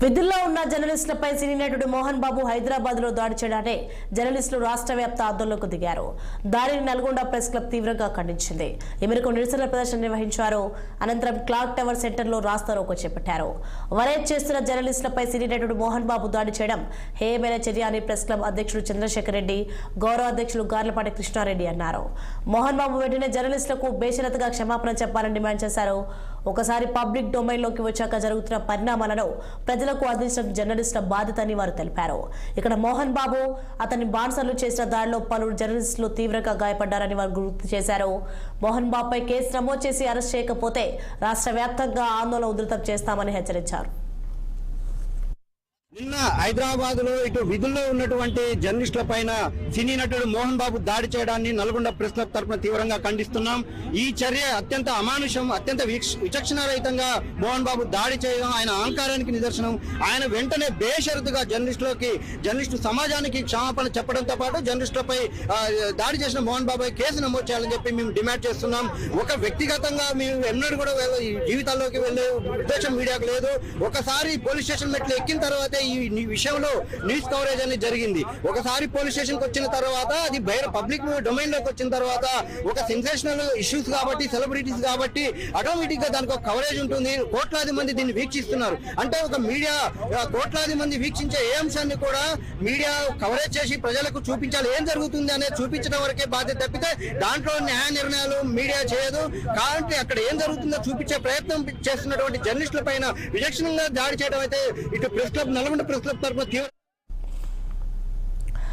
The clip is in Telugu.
విధుల్లో ఉన్న జర్నలిస్టులపై సినీ నటుడు మోహన్ బాబు హైదరాబాద్ లో దాడి చేయడాన్ని జర్నలిస్టులు రాష్ట్ర వ్యాప్త ఆందోళనకు దిగారు. దాడిని నల్గొండ ప్రెస్ క్లబ్ తీవ్రంగా ఖండించింది. ఈ మేరకు నిరసన ప్రదర్శన నిర్వహించారు. అనంతరం క్లాక్ టవర్ సెంటర్ లో రాస్తారోకో చేపట్టారు. వరేజ్ చేస్తున్న జర్నలిస్టులపై సినీ నటుడు మోహన్ బాబు దాడి చేయడం హేయమైన చర్య అని ప్రెస్ క్లబ్ అధ్యక్షుడు చంద్రశేఖర్ రెడ్డి, గౌరవ అధ్యక్షులు గార్లపాటి కృష్ణారెడ్డి అన్నారు. మోహన్ బాబు వెంటనే జర్నలిస్టులకు బేషరతుగా క్షమాపణ చెప్పాలని డిమాండ్ చేశారు. ఒకసారి పబ్లిక్ డొమైన్ లోకి వచ్చాక జరుగుతున్న పరిణామాలను ప్రజలకు అందించడం జర్నలిస్టుల బాధ్యత అని వారు తెలిపారు. ఇక్కడ మోహన్ బాబు అతని బాన్సర్లు చేసిన దాడిలో పలువురు జర్నలిస్టులు తీవ్రంగా గాయపడ్డారని వారు గుర్తు చేశారు. మోహన్ బాబుపై కేసు నమోదు చేసి అరెస్ట్ చేయకపోతే రాష్ట్ర వ్యాప్తంగా ఆందోళన ఉధృతం చేస్తామని హెచ్చరించారు. నిన్న హైదరాబాద్ లో ఇటు విధుల్లో ఉన్నటువంటి జర్నలిస్టుల పైన సినీ నటుడు మోహన్ బాబు దాడి చేయడాన్ని నల్గొండ ప్రెస్ క్లబ్ తరఫున తీవ్రంగా ఖండిస్తున్నాం. ఈ చర్య అత్యంత అమానుషం, అత్యంత విచక్షణారహితంగా మోహన్ బాబు దాడి చేయడం ఆయన అహంకారానికి నిదర్శనం. ఆయన వెంటనే బేషరతుగా జర్నలిస్టు సమాజానికి క్షమాపణ చెప్పడంతో పాటు జర్నలిస్టులపై దాడి చేసిన మోహన్ బాబు కేసు నమోదు చేయాలని చెప్పి మేము డిమాండ్ చేస్తున్నాం. ఒక వ్యక్తిగతంగా మేము ఎన్నడూ కూడా జీవితాల్లోకి వెళ్లే ఉద్దేశం మీడియాకు లేదు. ఒకసారి పోలీస్ స్టేషన్ మెట్లు ఎక్కిన తర్వాత ఈ విషయంలో న్యూస్ కవరేజ్ అనేది జరిగింది. ఒకసారి పోలీస్ స్టేషన్ కి వచ్చిన తర్వాత అది పబ్లిక్ డొమైన్ లోకి వచ్చిన తర్వాత ఒక సెన్సేషనల్ ఇష్యూస్ కాబట్టి, సెలబ్రిటీస్ కాబట్టి ఆటోమేటిక్ గా దానికి ఒక కవరేజ్ ఉంటుంది. కోట్లాది మంది దీన్ని వీక్షిస్తున్నారు. అంటే ఒక మీడియా కోట్లాది మంది వీక్షించే ఏ అంశాన్ని కూడా మీడియా కవరేజ్ చేసి ప్రజలకు చూపించాలి, ఏం జరుగుతుంది అనేది చూపించడం వరకే బాధ్యత తప్పితే దాంట్లో న్యాయ నిర్ణయాలు మీడియా చేయదు. కాబట్టి అక్కడ ఏం జరుగుతుందో చూపించే ప్రయత్నం చేస్తున్నటువంటి జర్నలిస్టుల పైన విచక్షణంగా దాడి చేయడం అయితే ఇటు press club Nalgonda press club తరఫున